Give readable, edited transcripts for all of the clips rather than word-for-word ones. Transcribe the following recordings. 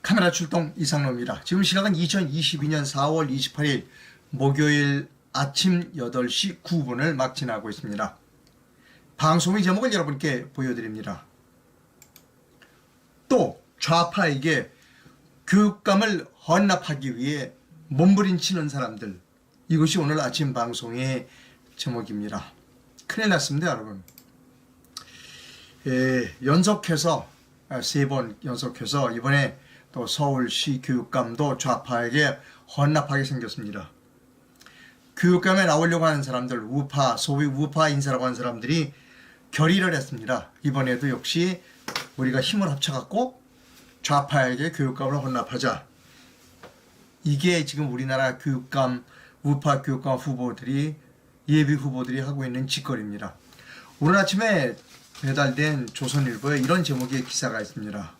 카메라 출동 이상로입니다. 지금 시각은 2022년 4월 28일 목요일 아침 8시 9분을 막 지나고 있습니다. 방송의 제목을 여러분께 보여드립니다. 또 좌파에게 교육감을 헌납하기 위해 몸부림치는 사람들, 이것이 오늘 아침 방송의 제목입니다. 큰일 났습니다, 여러분. 연속해서 3번 연속해서 이번에 또 서울시 교육감도 좌파에게 헌납하게 생겼습니다. 교육감에 나오려고 하는 사람들, 우파, 소위 우파 인사라고 하는 사람들이 결의를 했습니다. 이번에도 역시 우리가 힘을 합쳐갖고 좌파에게 교육감을 헌납하자. 이게 지금 우리나라 교육감, 우파 교육감 후보들이, 예비 후보들이 하고 있는 짓거리입니다. 오늘 아침에 배달된 조선일보에 이런 제목의 기사가 있습니다.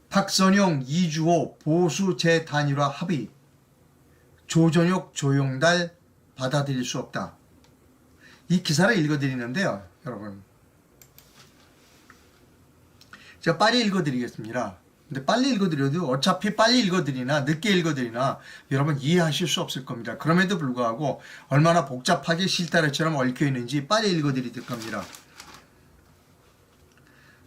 박선영, 이주호 보수 재단일화 합의, 조전혁, 조영달 받아들일 수 없다. 이 기사를 읽어드리는데요, 여러분. 제가 빨리 읽어드리겠습니다. 근데 빨리 읽어드려도 어차피 빨리 읽어드리나 늦게 읽어드리나 여러분 이해하실 수 없을 겁니다. 그럼에도 불구하고 얼마나 복잡하게 실타래처럼 얽혀있는지 빨리 읽어드릴 겁니다.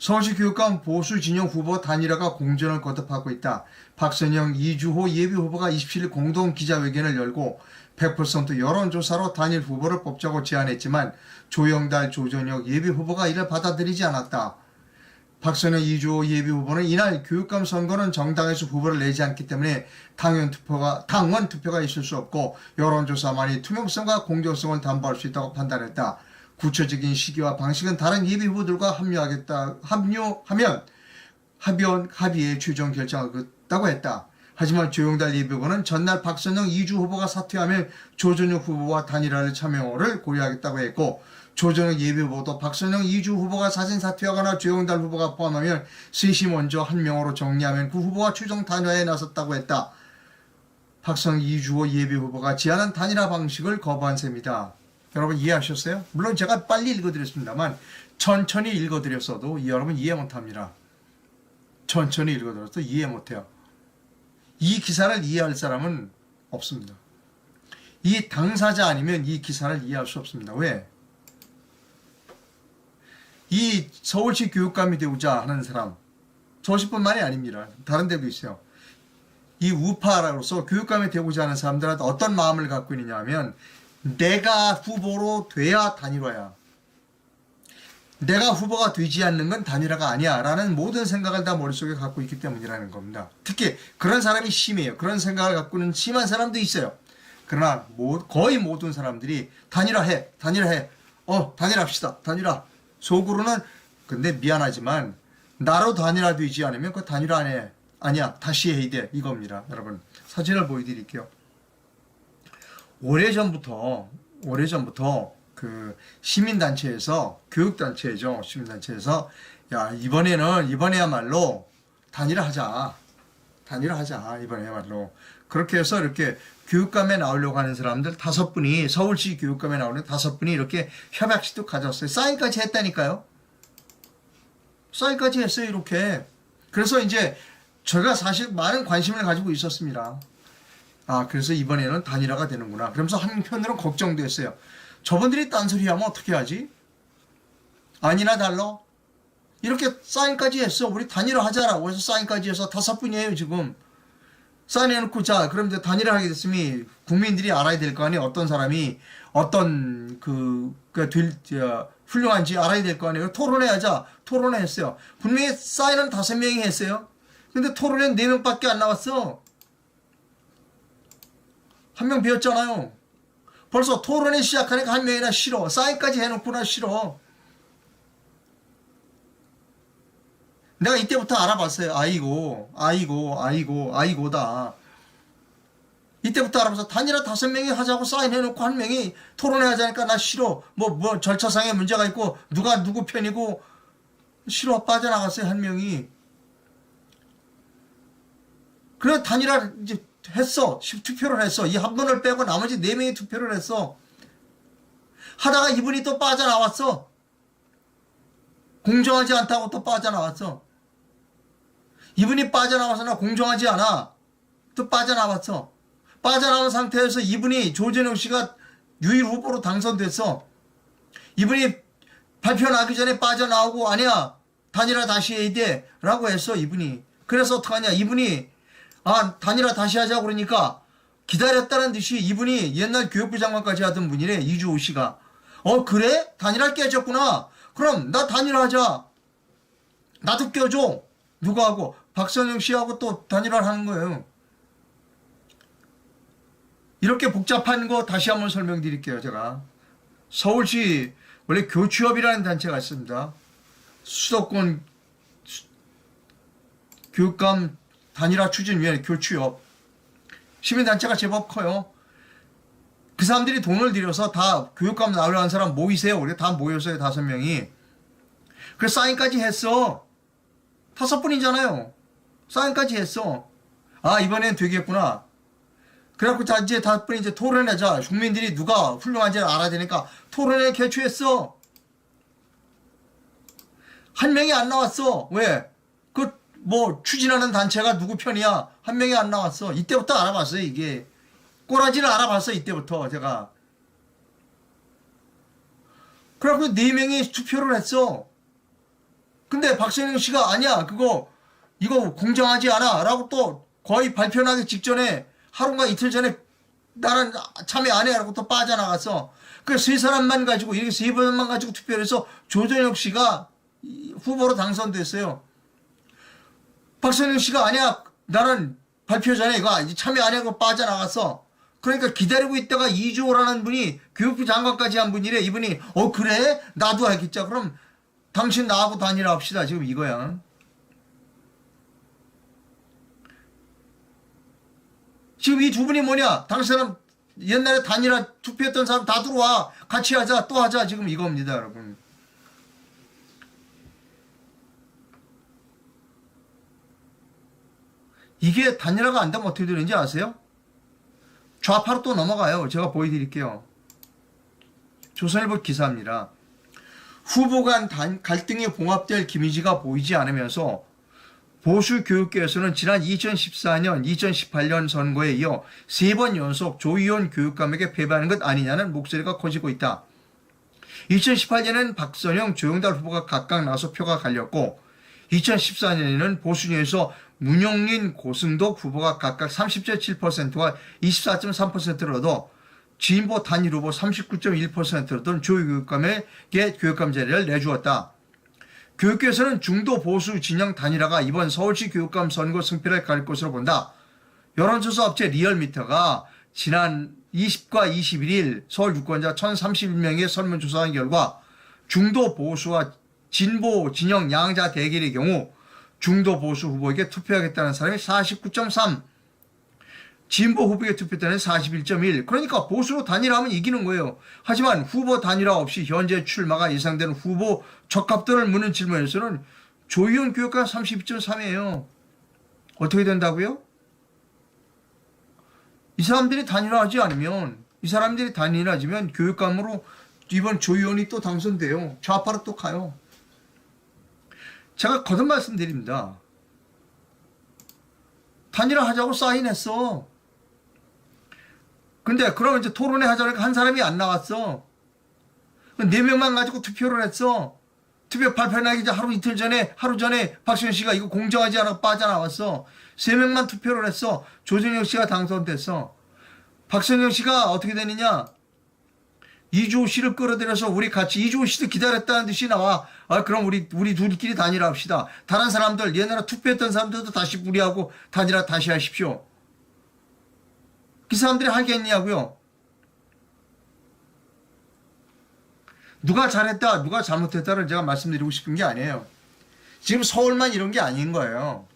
서울시 교육감 보수 진영 후보 단일화가 공전을 거듭하고 있다. 박선영, 이주호 예비 후보가 27일 공동 기자회견을 열고 100% 여론조사로 단일 후보를 뽑자고 제안했지만 조영달, 조전혁 예비 후보가 이를 받아들이지 않았다. 박선영, 이주호 예비 후보는 이날 교육감 선거는 정당에서 후보를 내지 않기 때문에 당원 투표가 있을 수 없고 여론조사만이 투명성과 공정성을 담보할 수 있다고 판단했다. 구체적인 시기와 방식은 다른 예비 후보들과 합류하면 합의에 최종 결정하겠다고 했다. 하지만 조영달 예비 후보는 전날 박선영, 이주 후보가 사퇴하면 조전혁 후보와 단일화를 참여를 고려하겠다고 했고, 조전혁 예비 후보도 박선영, 이주 후보가 사진 사퇴하거나 조영달 후보가 포함하면 셋이 먼저 한 명으로 정리하면 그 후보와 최종 단일화에 나섰다고 했다. 박선영, 이주호 예비 후보가 제안한 단일화 방식을 거부한 셈이다. 여러분 이해하셨어요? 물론 제가 빨리 읽어드렸습니다만 천천히 읽어드렸어도 여러분 이해 못합니다. 천천히 읽어드렸어도 이해 못해요. 이 기사를 이해할 사람은 없습니다. 이 당사자 아니면 이 기사를 이해할 수 없습니다. 왜? 이 서울시 교육감이 되고자 하는 사람, 서울시뿐만이 아닙니다. 다른 데도 있어요. 이 우파로서 교육감이 되고자 하는 사람들한테 어떤 마음을 갖고 있느냐 하면, 내가 후보로 돼야 단일화야. 내가 후보가 되지 않는 건 단일화가 아니야 라는 모든 생각을 다 머릿속에 갖고 있기 때문이라는 겁니다. 특히 그런 사람이 심해요. 그런 생각을 갖고는 심한 사람도 있어요. 그러나 거의 모든 사람들이 단일화해. 단일합시다. 단일화. 속으로는 근데 미안하지만 나로 단일화 되지 않으면 그 단일화 안 해. 아니야. 다시 해야 돼. 이겁니다. 여러분 사진을 보여드릴게요. 오래전부터 그 시민단체에서, 교육단체죠. 시민단체에서, 야, 이번에야말로 단일화하자. 이번에야말로. 그렇게 해서 이렇게 교육감에 나오려고 하는 사람들 5분이, 서울시 교육감에 나오는 5분이 이렇게 협약식도 가졌어요. 사인까지 했다니까요. 사인까지 했어요, 이렇게. 그래서 이제 제가 사실 많은 관심을 가지고 있었습니다. 그래서 이번에는 단일화가 되는구나. 그러면서 한편으로는 걱정도 했어요. 저분들이 딴소리 하면 어떻게 하지? 아니나 달러? 이렇게 사인까지 했어. 우리 단일화 하자라고 해서 사인까지 해서 5분이에요, 지금. 사인해놓고, 자, 그럼 이제 단일화 하게 됐으니 국민들이 알아야 될 거 아니에요. 어떤 사람이, 어떤, 훌륭한지 알아야 될 거 아니에요. 토론해야자. 토론회 했어요. 분명히 사인은 5명이 했어요. 근데 토론회는 4명밖에 안 나왔어. 1명 비었잖아요. 벌써 토론회 시작하니까 1명이나 싫어. 사인까지 해놓고나 싫어. 내가 이때부터 알아봤어요. 아이고다. 이때부터 알아봐서 단일화 5명이 하자고 사인해놓고 1명이 토론회 하자니까 나 싫어. 뭐 절차상에 문제가 있고 누가 누구 편이고 싫어. 빠져나갔어요, 1명이. 그래 단일화 이제 했어. 투표를 했어. 이 한 분을 빼고 나머지 4명이 투표를 했어. 하다가 이분이 또 빠져나왔어. 공정하지 않다고 또 빠져나왔어. 이분이 빠져나와서 나 공정하지 않아. 또 빠져나왔어. 빠져나온 상태에서 이분이 조전영 씨가 유일 후보로 당선됐어. 이분이 발표 나기 전에 빠져나오고 아니야 단일화 다시 해야 돼 라고 했어 이분이. 그래서 어떡하냐 이분이 단일화 다시 하자고 그러니까 기다렸다는 듯이 이분이 옛날 교육부 장관까지 하던 분이래 이주호 씨가. 그래? 단일화 깨졌구나. 그럼 나 단일화 하자. 나도 껴줘. 누가 하고? 박선영 씨하고 또 단일화를 하는 거예요. 이렇게 복잡한 거 다시 한번 설명드릴게요. 제가 서울시 원래 교취업이라는 단체가 있습니다. 수도권 교육감 단일화 추진위원회 교취업. 시민단체가 제법 커요. 그 사람들이 돈을 들여서 다 교육감 나오려는 사람 모이세요. 우리 다 모였어요. 5명이. 그래서 사인까지 했어. 5분이잖아요. 사인까지 했어. 이번엔 되겠구나. 그래갖고 이제 5분이 이제 토론하자. 국민들이 누가 훌륭한지를 알아야 되니까 토론회 개최했어. 한 명이 안 나왔어. 왜? 추진하는 단체가 누구 편이야? 한 명이 안 나왔어. 이때부터 알아봤어요, 이게. 꼬라지를 알아봤어, 이때부터, 제가. 그래갖고 4명이 투표를 했어. 근데 박선영 씨가 아니야, 이거 공정하지 않아. 라고 또 거의 발표 나기 직전에 하루가 이틀 전에 나는 참여 안 해. 라고 또 빠져나갔어. 그래서 3사람만 가지고, 이렇게 3번만 가지고 투표를 해서 조전혁 씨가 후보로 당선됐어요. 박선영 씨가 아니야. 나는 발표 전에 이거 참여 안 하고 빠져나갔어. 그러니까 기다리고 있다가 이주호라는 분이 교육부 장관까지 한 분이래. 이분이 그래? 나도 하겠자. 그럼 당신 나하고 단일화 합시다. 지금 이거야. 지금 이 두 분이 뭐냐? 당신은 옛날에 단일화 투표했던 사람 다 들어와. 같이 하자. 또 하자. 지금 이겁니다, 여러분. 이게 단일화가 안 되면 어떻게 되는지 아세요? 좌파로 또 넘어가요. 제가 보여드릴게요. 조선일보 기사입니다. 후보 간 갈등이 봉합될 기미지가 보이지 않으면서 보수 교육계에서는 지난 2014년, 2018년 선거에 이어 3번 연속 조희연 교육감에게 패배하는 것 아니냐는 목소리가 커지고 있다. 2018년에는 박선영, 조영달 후보가 각각 나서 표가 갈렸고 2014년에는 보수진에서 문용린, 고승덕 후보가 각각 30.7%와 24.3%를 얻어 진보 단일 후보 39.1%를 얻은 조교육감에게 교육감 자리를 내주었다. 교육계에서는 중도 보수 진영 단일화가 이번 서울시 교육감 선거 승패를 가릴 것으로 본다. 여론조사 업체 리얼미터가 지난 20과 21일 서울 유권자 1,031명의 설문조사한 결과 중도 보수와 진보 진영 양자 대결의 경우 중도 보수 후보에게 투표하겠다는 사람이 49.3, 진보 후보에게 투표했다는 41.1. 그러니까 보수로 단일화하면 이기는 거예요. 하지만 후보 단일화 없이 현재 출마가 예상되는 후보 적합도를 묻는 질문에서는 조희연 교육감 32.3이에요. 어떻게 된다고요? 이 사람들이 단일화하지 않으면, 이 사람들이 단일화하면 교육감으로 이번 조희연이 또 당선돼요. 좌파로 또 가요. 제가 거듭 말씀드립니다. 단일화 하자고 사인했어. 근데 그러면 이제 토론회 하자니까 한 사람이 안 나왔어. 4명만 가지고 투표를 했어. 투표 발표 나기 이제 하루 전에 박수현 씨가 이거 공정하지 않아 빠져나왔어. 3명만 투표를 했어. 조정혁 씨가 당선됐어. 박선영 씨가 어떻게 되느냐? 이주호 씨를 끌어들여서 우리 같이 이주호 씨도 기다렸다는 듯이 나와. 그럼 우리 둘끼리 단일화 합시다. 다른 사람들 옛날에 투표했던 사람들도 다시 무리하고 단일화 다시 하십시오. 그 사람들이 하겠냐고요? 누가 잘했다 누가 잘못했다를 제가 말씀드리고 싶은 게 아니에요. 지금 서울만 이런 게 아닌 거예요.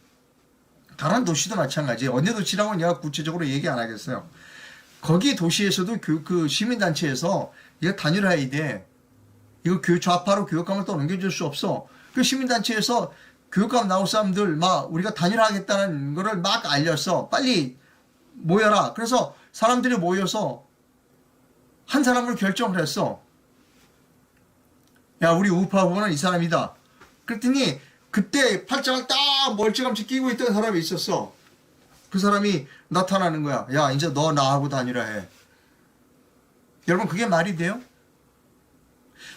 다른 도시도 마찬가지예요. 어느 도시라고 내가 구체적으로 얘기 안 하겠어요. 거기 도시에서도 그 시민단체에서 이거 단일화해야 돼. 이거 좌파로 교육감을 또 넘겨줄 수 없어. 그 시민단체에서 교육감 나올 사람들 우리가 단일화하겠다는 거를 막 알렸어. 빨리 모여라. 그래서 사람들이 모여서 한 사람으로 결정을 했어. 야, 우리 우파 후보는 이 사람이다. 그랬더니 그때 팔짱을 딱 멀찌감치 끼고 있던 사람이 있었어. 그 사람이 나타나는 거야. 야, 이제 너 나하고 다니라 해. 여러분, 그게 말이 돼요?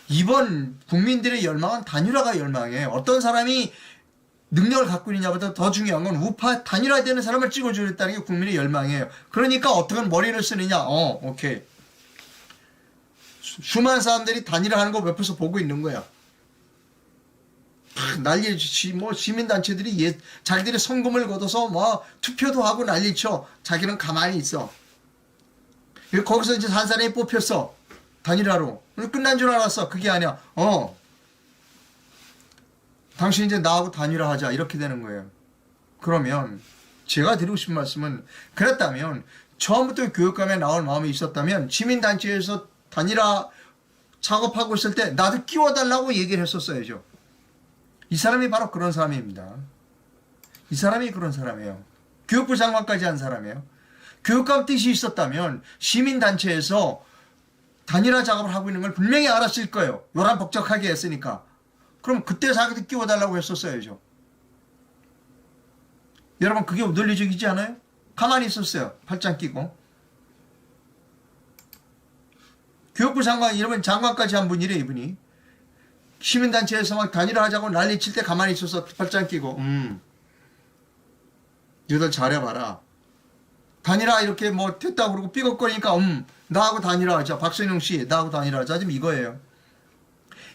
이번 국민들의 열망은 단일화가 열망이에요. 어떤 사람이 능력을 갖고 있느냐보다 더 중요한 건 우파 단일화되는 사람을 찍어주겠다는 게 국민의 열망이에요. 그러니까 어떻게 머리를 쓰느냐. 오케이. 수많은 사람들이 단일화하는 거 옆에서 보고 있는 거야. 난리, 시민단체들이 자기들이 성금을 걷어서 투표도 하고 난리쳐. 자기는 가만히 있어. 거기서 이제 한 사람이 뽑혔어. 단일화로. 끝난 줄 알았어. 그게 아니야. 당신 이제 나하고 단일화 하자. 이렇게 되는 거예요. 그러면 제가 드리고 싶은 말씀은, 그랬다면 처음부터 교육감에 나올 마음이 있었다면 시민단체에서 단일화 작업하고 있을 때 나도 끼워달라고 얘기를 했었어야죠. 이 사람이 바로 그런 사람입니다. 이 사람이 그런 사람이에요. 교육부 장관까지 한 사람이에요. 교육감 뜻이 있었다면 시민단체에서 단일화 작업을 하고 있는 걸 분명히 알았을 거예요. 요란 복잡하게 했으니까. 그럼 그때 자기도 끼워달라고 했었어야죠. 여러분, 그게 논리적이지 않아요? 가만히 있었어요. 팔짱 끼고. 교육부 장관, 여러분 장관까지 한 분이래, 이분이. 시민단체에서 막 단일화 하자고 난리 칠 때 가만히 있어서 팔짱 끼고, 너희들 잘해봐라. 단일화 이렇게 됐다고 그러고 삐걱거리니까, 나하고 단일화 하자. 박선영 씨, 나하고 단일화 하자. 지금 이거예요.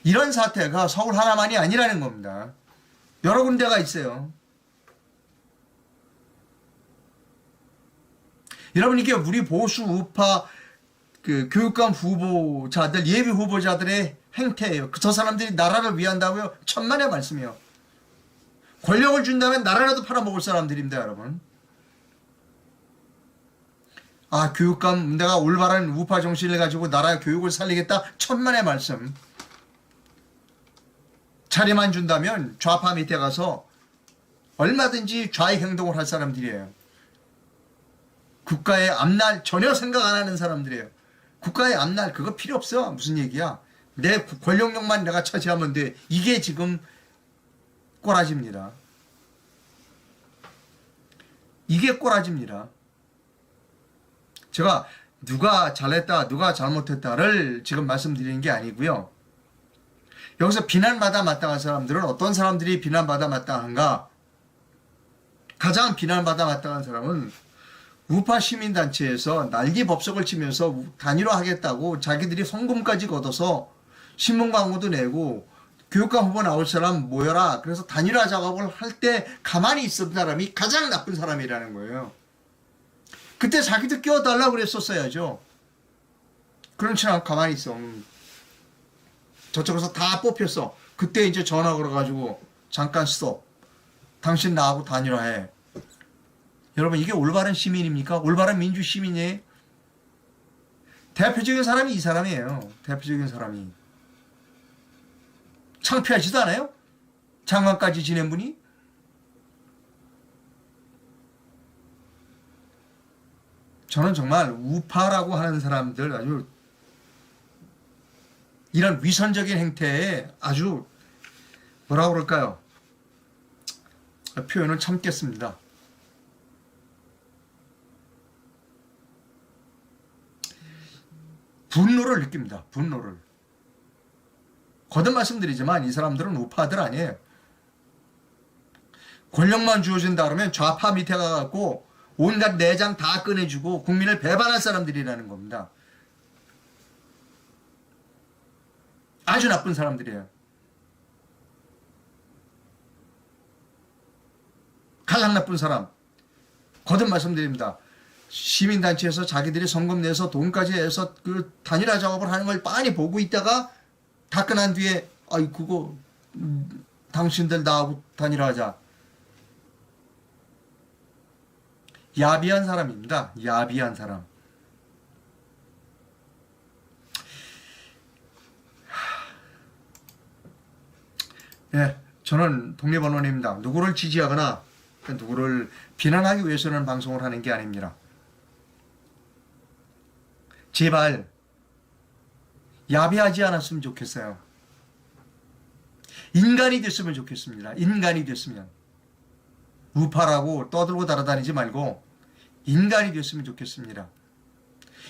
이런 사태가 서울 하나만이 아니라는 겁니다. 여러 군데가 있어요. 여러분, 이게 우리 보수 우파 교육감 후보자들, 예비 후보자들의 행태예요. 저 사람들이 나라를 위한다고요? 천만의 말씀이에요. 권력을 준다면 나라라도 팔아먹을 사람들입니다, 여러분. 교육감, 내가 올바른 우파 정신을 가지고 나라의 교육을 살리겠다? 천만의 말씀. 자리만 준다면 좌파 밑에 가서 얼마든지 좌익 행동을 할 사람들이에요. 국가의 앞날 전혀 생각 안 하는 사람들이에요. 국가의 앞날 그거 필요 없어. 무슨 얘기야. 내 권력력만 내가 차지하면 돼. 이게 지금 꼬라지입니다. 이게 꼬라지입니다. 제가 누가 잘했다, 누가 잘못했다를 지금 말씀드리는 게 아니고요. 여기서 비난받아 마땅한 사람들은 어떤 사람들이 비난받아 마땅한가? 가장 비난받아 마땅한 사람은 우파 시민단체에서 날개 법석을 치면서 단일화하겠다고 자기들이 성금까지 걷어서 신문 광고도 내고 교육감 후보 나올 사람 모여라. 그래서 단일화 작업을 할 때 가만히 있었던 사람이 가장 나쁜 사람이라는 거예요. 그때 자기도 끼워달라고 그랬었어야죠. 그렇지 않고 가만히 있어. 저쪽에서 다 뽑혔어. 그때 이제 전화 걸어가지고 잠깐 스톱. 당신 나하고 단일화해. 여러분, 이게 올바른 시민입니까? 올바른 민주 시민이에요? 대표적인 사람이 이 사람이에요. 대표적인 사람이. 창피하지도 않아요? 장관까지 지낸 분이? 저는 정말 우파라고 하는 사람들 아주 이런 위선적인 행태에 아주 뭐라고 그럴까요? 표현을 참겠습니다. 분노를 느낍니다. 분노를. 거듭 말씀드리지만 이 사람들은 우파들 아니에요. 권력만 주어진다 그러면 좌파 밑에 가갖고 온갖 내장 다 꺼내주고 국민을 배반할 사람들이라는 겁니다. 아주 나쁜 사람들이에요. 가장 나쁜 사람. 거듭 말씀드립니다. 시민단체에서 자기들이 성금 내서 돈까지 해서 그 단일화 작업을 하는 걸 빤히 보고 있다가 다 끝난 뒤에 그거 당신들 나하고 단일화하자. 야비한 사람입니다. 야비한 사람. 예, 저는 독립언론입니다. 누구를 지지하거나 누구를 비난하기 위해서는 방송을 하는 게 아닙니다. 제발 야비하지 않았으면 좋겠어요. 인간이 됐으면 좋겠습니다. 인간이 됐으면. 우파라고 떠들고 달아다니지 말고 인간이 됐으면 좋겠습니다.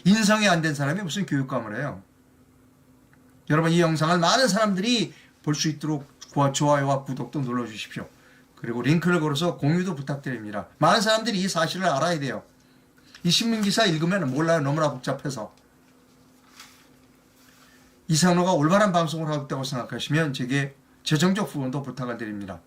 인성이 안 된 사람이 무슨 교육감을 해요. 여러분 이 영상을 많은 사람들이 볼 수 있도록 좋아요와 구독도 눌러주십시오. 그리고 링크를 걸어서 공유도 부탁드립니다. 많은 사람들이 이 사실을 알아야 돼요. 이 신문기사 읽으면 몰라요. 너무나 복잡해서. 이상로가 올바른 방송을 하고 있다고 생각하시면 제게 재정적 후원도 부탁을 드립니다.